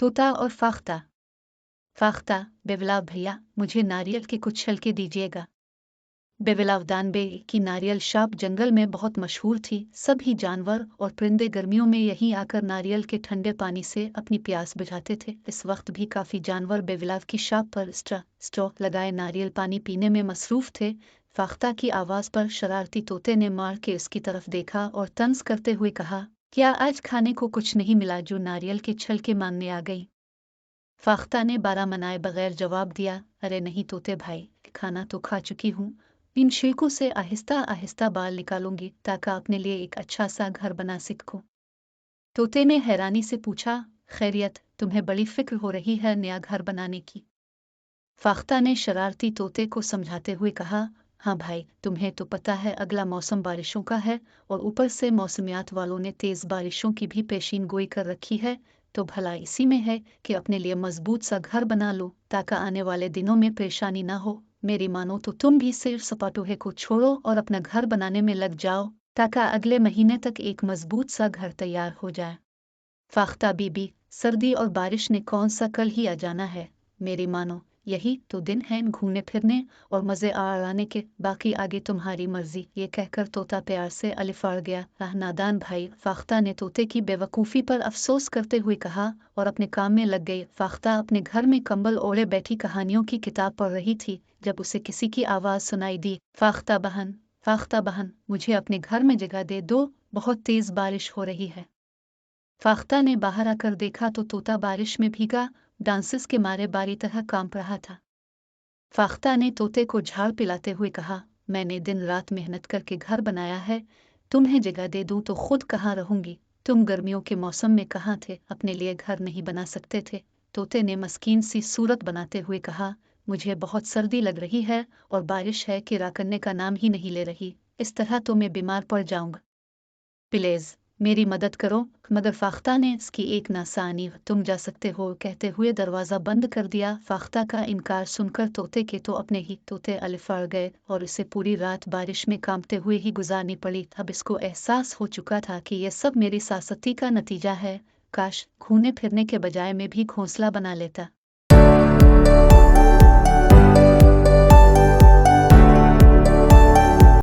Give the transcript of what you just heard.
तोता और फाख्ता। फाख्ता, बेवला भैया, मुझे नारियल के कुछ छिलके दीजिएगा। बेवलावदान बे की नारियल शाप जंगल में बहुत मशहूर थी। सभी जानवर और परिंदे गर्मियों में यहीं आकर नारियल के ठंडे पानी से अपनी प्यास बुझाते थे। इस वक्त भी काफी जानवर बेवलाव की शाप पर स्ट्रॉ लगाए नारियल पानी पीने में मसरूफ थे। फाख्ता की आवाज पर शरारती तोते ने मार के उसकी तरफ देखा और तंज करते हुए कहा, क्या आज खाने को कुछ नहीं मिला जो नारियल के छिलके मांगने आ गई? फाख्ता ने बारह मनाए बगैर जवाब दिया, अरे नहीं तोते भाई, खाना तो खा चुकी हूँ। इन छिलकों से आहिस्ता आहिस्ता बाल निकालूंगी ताकि अपने लिए एक अच्छा सा घर बना सकूं। तोते ने हैरानी से पूछा, खैरियत, तुम्हें बड़ी फिक्र हो रही है नया घर बनाने की? फाख्ता ने शरारती तोते को समझाते हुए कहा, हाँ भाई, तुम्हें तो पता है अगला मौसम बारिशों का है और ऊपर से मौसमियात वालों ने तेज बारिशों की भी पेशीन गोई कर रखी है। तो भला इसी में है कि अपने लिए मजबूत सा घर बना लो ताकि आने वाले दिनों में परेशानी ना हो। मेरी मानो तो तुम भी सिर सपाटोहे को छोड़ो और अपना घर बनाने में लग जाओ ताकि अगले महीने तक एक मजबूत सा घर तैयार हो जाए। फाख्ता बीबी, सर्दी और बारिश ने कौन सा कल ही आ जाना है। मेरी मानो, यही तो दिन है घूमने फिरने और मजे आने के, बाकी आगे तुम्हारी मर्जी। ये कहकर तोता प्यार से अलिफाड़ गया। नादान भाई, फाख्ता ने तोते की बेवकूफ़ी पर अफसोस करते हुए कहा और अपने काम में लग गई। फाख्ता अपने घर में कंबल ओढ़े बैठी कहानियों की किताब पढ़ रही थी जब उसे किसी की आवाज़ सुनाई दी, फाख्ता बहन, फाख्ता बहन, मुझे अपने घर में जगह दे दो, बहुत तेज बारिश हो रही है। फाख्ता ने बाहर आकर देखा तो तोता बारिश में भीगा डांसिस के मारे बारी तरह कांप रहा था। फाख्ता ने तोते को झाड़ पिलाते हुए कहा, मैंने दिन रात मेहनत करके घर बनाया है, तुम्हें जगह दे दूं तो खुद कहाँ रहूंगी? तुम गर्मियों के मौसम में कहाँ थे, अपने लिए घर नहीं बना सकते थे? तोते ने मस्कीन सी सूरत बनाते हुए कहा, मुझे बहुत सर्दी लग रही है और बारिश है कि करने का नाम ही नहीं ले रही, इस तरह तो मैं बीमार पड़ जाऊंगा। प्लीज मेरी मदद करो। मगर फाख्ता ने इसकी एक नासानी तुम जा सकते हो कहते हुए दरवाज़ा बंद कर दिया। फाख्ता का इनकार सुनकर तोते के तो अपने ही तोते अलिफाड़ गए और इसे पूरी रात बारिश में कांपते हुए ही गुजारनी पड़ी। अब इसको एहसास हो चुका था कि यह सब मेरी सासती का नतीजा है। काश घूमने फिरने के बजाय मैं भी घोंसला बना लेता।